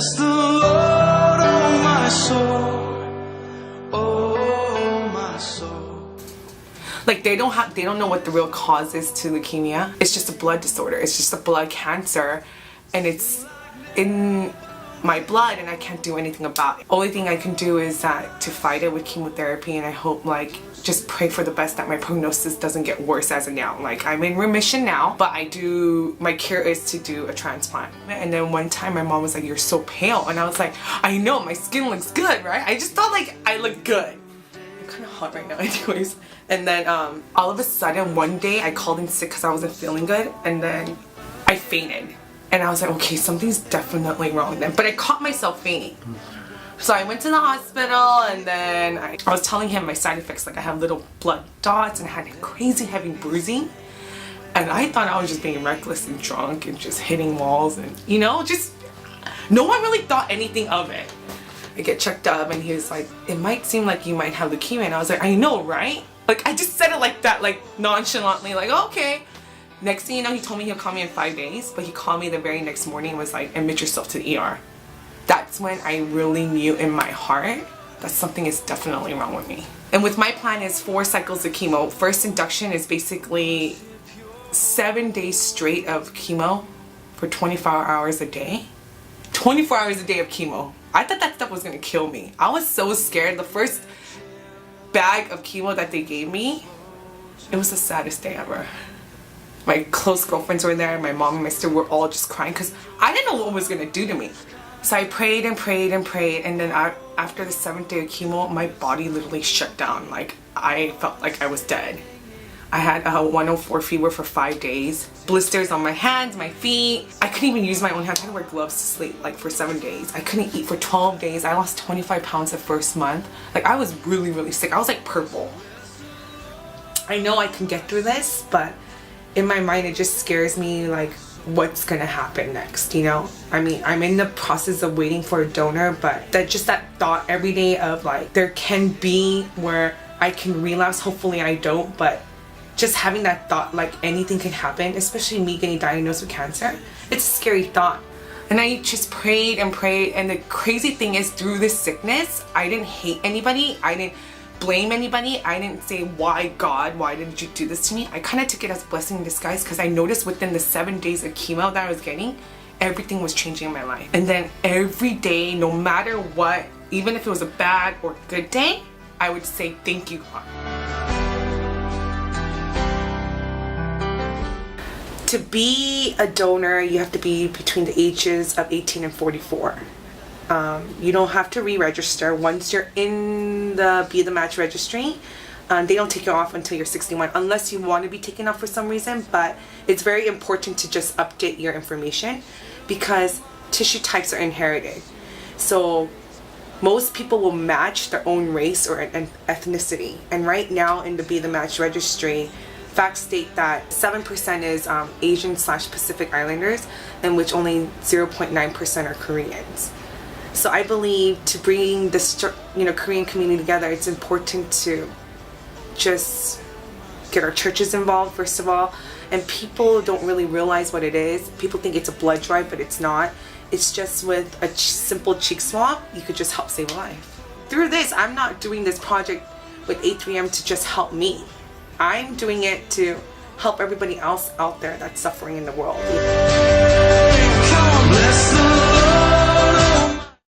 Bless the Lord, oh my soul, oh my soul. Like they don't know what the real cause is to leukemia. It's just a blood disorder. It's just a blood cancer, and it's in my blood, and I can't do anything about it. Only thing I can do is to fight it with chemotherapy, and I hope, like, just pray for the best that my prognosis doesn't get worse as of now. Like, I'm in remission now, but my cure is to do a transplant. And then one time my mom was like, "You're so pale," and I was like, "I know, my skin looks good, right?" I just thought like I look good. I'm kind of hot right now anyways. And then all of a sudden one day I called in sick because I wasn't feeling good, and then I fainted. And I was like, okay, something's definitely wrong then. But I caught myself fainting. So I went to the hospital, and then I was telling him my side effects. Like, I have little blood dots and I had crazy heavy bruising. And I thought I was just being reckless and drunk and just hitting walls, and, you know, just no one really thought anything of it. I get checked up, and he was like, "It might seem like you might have leukemia." And I was like, "I know, right?" Like, I just said it like that, like nonchalantly, like, "Okay." Next thing you know, he told me he'll call me in 5 days, but he called me the very next morning and was like, "Admit yourself to the ER." That's when I really knew in my heart that something is definitely wrong with me. And with my plan is 4 cycles of chemo. First induction is basically 7 days straight of chemo for 24 hours a day. 24 hours a day of chemo. I thought that stuff was gonna kill me. I was so scared. The first bag of chemo that they gave me, it was the saddest day ever. My close girlfriends were there, my mom and my sister were all just crying because I didn't know what it was going to do to me. So I prayed and prayed and prayed, and then after the 7th day of chemo, my body literally shut down. Like, I felt like I was dead. I had a 104 fever for 5 days, blisters on my hands, my feet. I couldn't even use my own hands. I had to wear gloves to sleep, like, for 7 days. I couldn't eat for 12 days. I lost 25 pounds the first month. Like, I was really, really sick. I was like purple. I know I can get through this, but in my mind it just scares me, like, what's gonna happen next, you know? I mean, I'm in the process of waiting for a donor, but that thought every day of, like, there can be where I can relapse. Hopefully I don't, but just having that thought, like, anything can happen, especially me getting diagnosed with cancer, it's a scary thought. And I just prayed and prayed, and the crazy thing is, through this sickness, I didn't hate anybody, I didn't blame anybody, I didn't say, "Why, God, why did you do this to me?" I kind of took it as a blessing in disguise, because I noticed within the 7 days of chemo that I was getting, everything was changing in my life. And then every day, no matter what, even if it was a bad or good day, I would say, "Thank you, God." To be a donor, you have to be between the ages of 18 and 44. You don't have to re-register. Once you're in the Be The Match registry, they don't take you off until you're 61, unless you want to be taken off for some reason. But it's very important to just update your information, because tissue types are inherited. So most people will match their own race or an ethnicity. And right now in the Be The Match registry, facts state that 7% is Asian/Pacific Islanders, in which only 0.9% are Koreans. So I believe to bring this, Korean community together, it's important to just get our churches involved, first of all. And people don't really realize what it is. People think it's a blood drive, but it's not. It's just with a simple cheek swab, you could just help save a life. Through this, I'm not doing this project with A3M to just help me. I'm doing it to help everybody else out there that's suffering in the world.